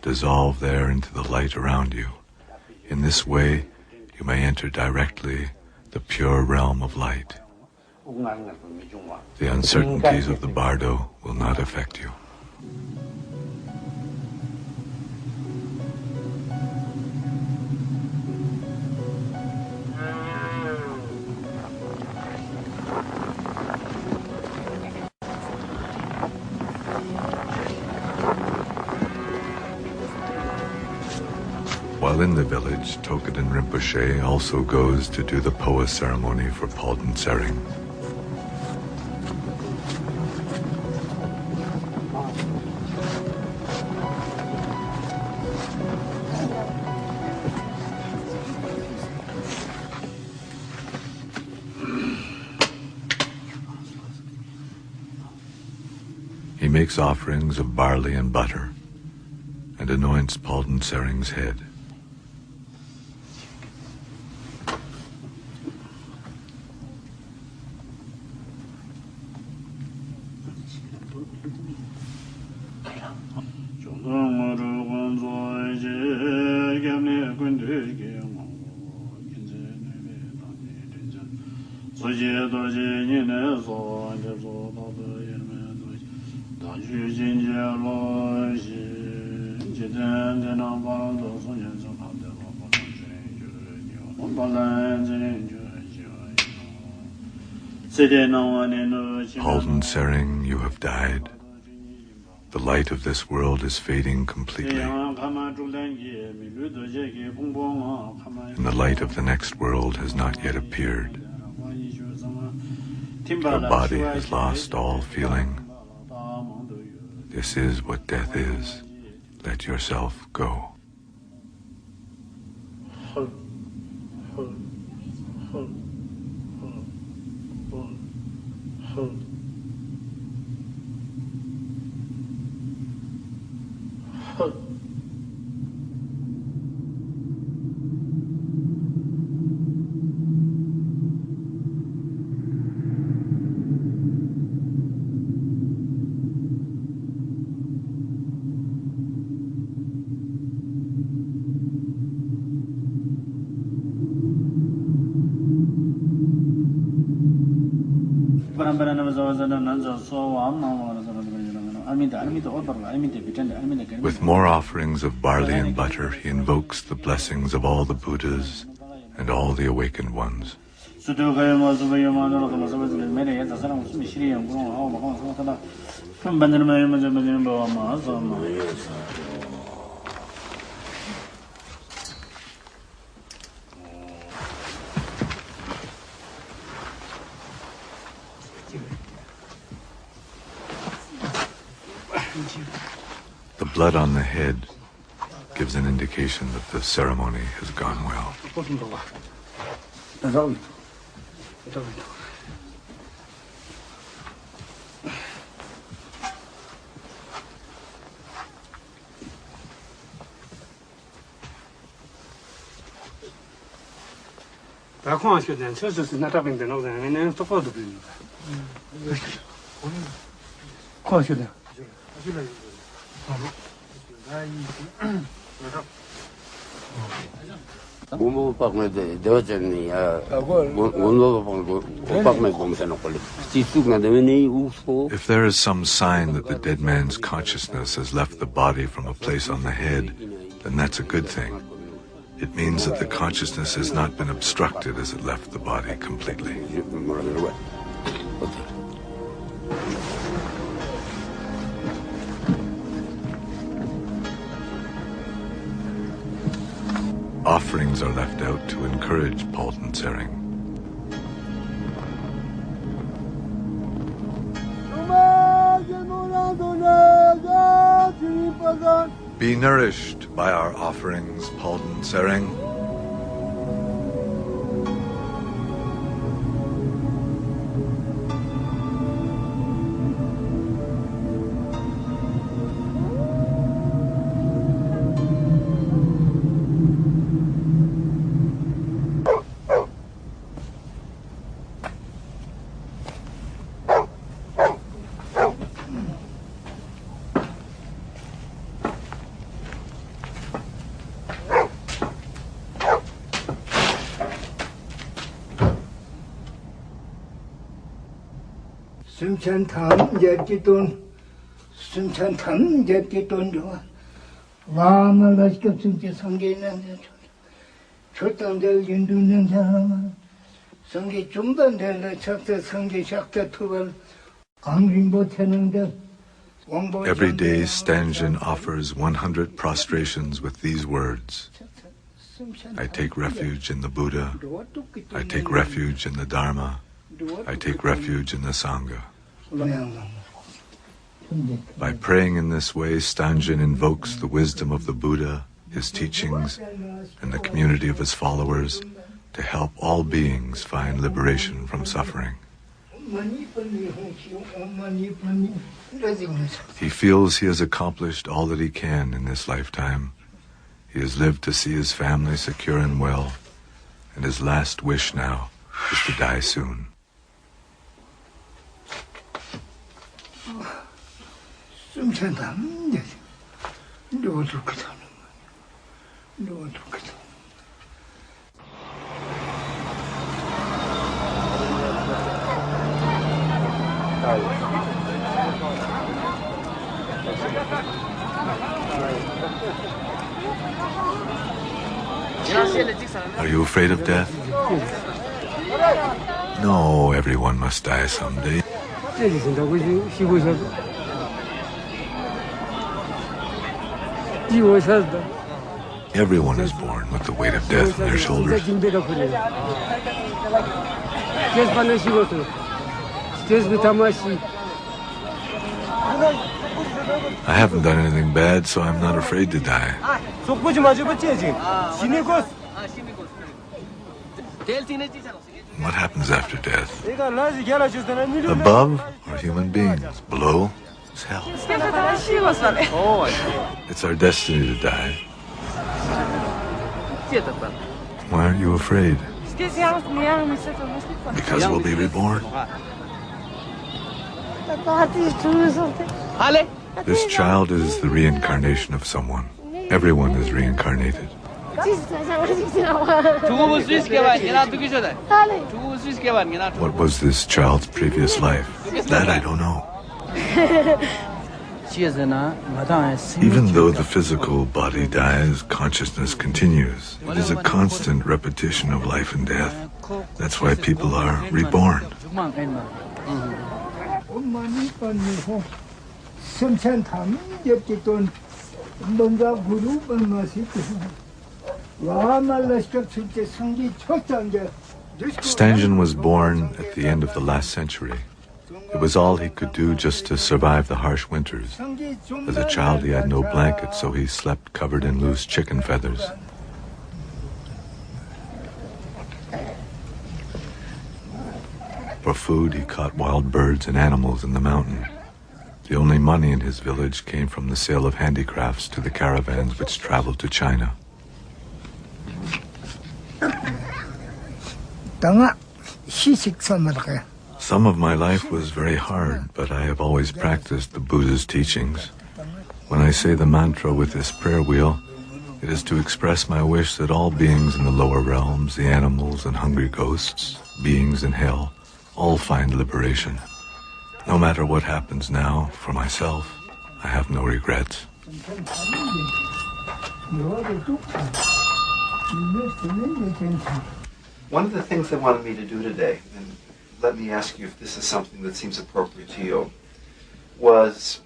Dissolve there into the light around you. In this way, you may enter directly the pure realm of light. The uncertainties of the bardo will not affect you. While in the village, Tokuden Rinpoche also goes to do the Poa ceremony for Palden Tsering. He makes offerings of barley and butter and anoints Palden Tsering's head. Palden Tsering, you have died. The light of this world is fading completely. And the light of the next world has not yet appeared. Your body has lost all feeling. This is what death is. Let yourself go. With more offerings of barley and butter, he invokes the blessings of all the Buddhas and all the awakened ones. The blood on the head gives an indication that the ceremony has gone well. If there is some sign that the dead man's consciousness has left the body from a place on the head, then that's a good thing. It means that the consciousness has not been obstructed as it left the body completely. Offerings are left out to encourage Palden Tsering. Be nourished by our offerings, Palden Tsering. Every day, Stangen offers 100 prostrations with these words: I take refuge in the Buddha, I take refuge in the Dharma, I take refuge in the Sangha. By praying in this way, Stangen invokes the wisdom of the Buddha, his teachings, and the community of his followers to help all beings find liberation from suffering. He feels he has accomplished all that he can in this lifetime. He has lived to see his family secure and well, and his last wish now is to die soon. Are you afraid of death? No, everyone must die someday. Everyone is born with the weight of death on their shoulders. I haven't done anything bad, so I'm not afraid to die. What happens after death? Above are human beings. Below is hell. It's our destiny to die. Why aren't you afraid? Because we'll be reborn. This child is the reincarnation of someone. Everyone is reincarnated. What was this child's previous life? That I don't know. Even though the physical body dies, consciousness continues. It is a constant repetition of life and death. That's why people are reborn. Stangen was born at the end of the last century. It was all he could do just to survive the harsh winters. As a child, he had no blanket, so he slept covered in loose chicken feathers. For food, he caught wild birds and animals in the mountain. The only money in his village came from the sale of handicrafts to the caravans which traveled to China. Some of my life was very hard, but I have always practiced the Buddha's teachings. When I say the mantra with this prayer wheel, it is to express my wish that all beings in the lower realms, the animals and hungry ghosts, beings in hell, all find liberation. No matter what happens now, for myself, I have no regrets. One of the things they wanted me to do today, and let me ask you if this is something that seems appropriate to you, was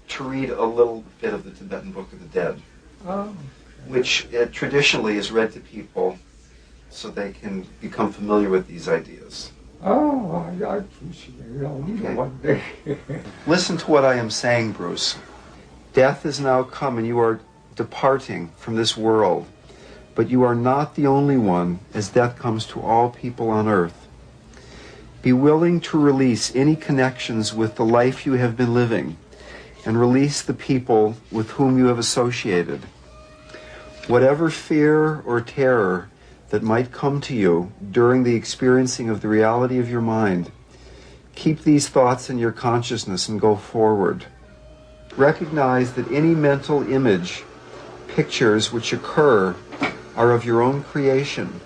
to read a little bit of the Tibetan Book of the Dead, which traditionally is read to people so they can become familiar with these ideas. Okay. Listen to what I am saying, Bruce. Death is now come and you are departing from this world, but you are not the only one, as death comes to all people on earth. Be willing to release any connections with the life you have been living and release the people with whom you have associated. Whatever fear or terror that might come to you during the experiencing of the reality of your mind, keep these thoughts in your consciousness and go forward. Recognize that any mental image, pictures which occur are of your own creation.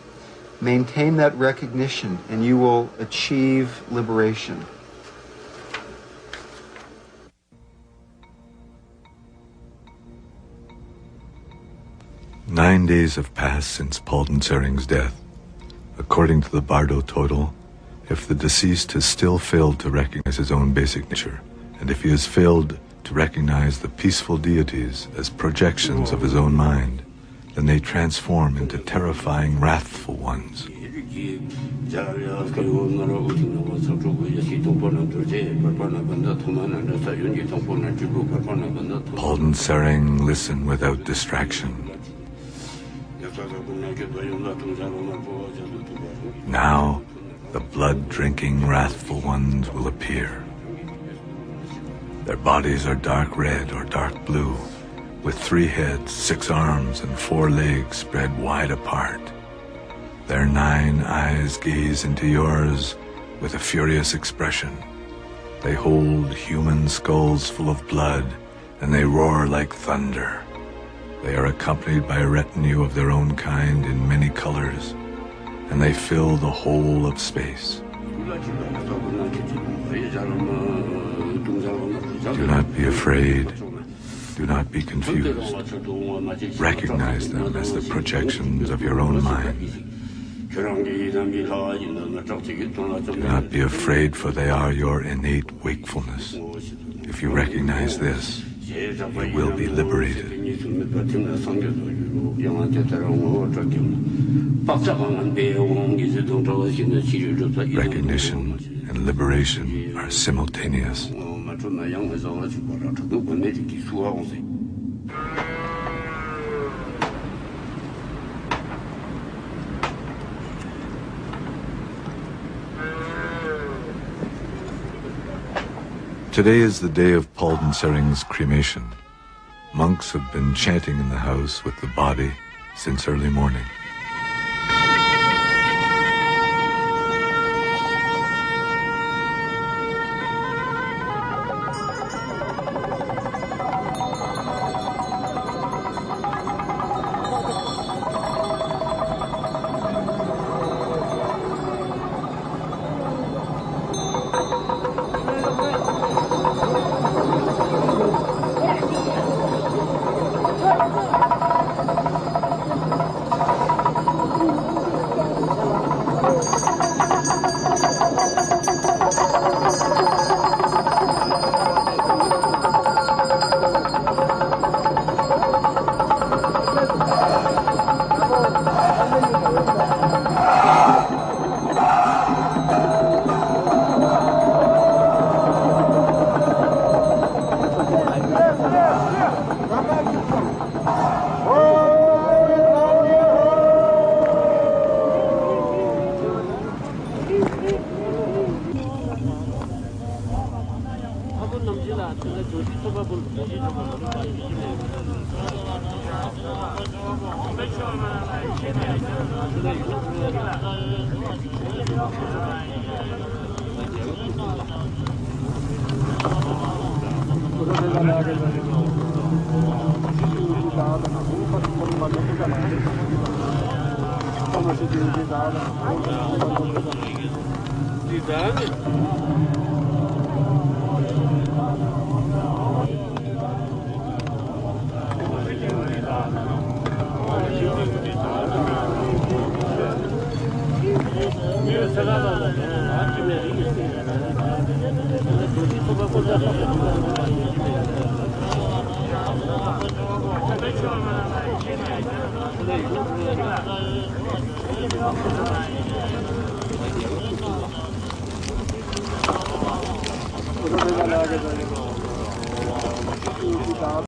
Maintain that recognition and you will achieve liberation. 9 days have passed since Palden Sering's death. According to the Bardo total, if the deceased has still failed to recognize his own basic nature, and if he has failed to recognize the peaceful deities as projections of his own mind, then they transform into terrifying, wrathful ones. Palden Sering listened without distraction. Now, the blood-drinking, wrathful ones will appear. Their bodies are dark red or dark blue, with 3 heads, 6 arms, and 4 legs spread wide apart. Their 9 eyes gaze into yours with a furious expression. They hold human skulls full of blood, and they roar like thunder. They are accompanied by a retinue of their own kind in many colors, and they fill the whole of space. Do not be afraid. Do not be confused. Recognize them as the projections of your own mind. Do not be afraid, for they are your innate wakefulness. If you recognize this, you will be liberated. Recognition and liberation are simultaneous. Today is the day of Palden Sering's cremation. Monks have been chanting in the house with the body since early morning.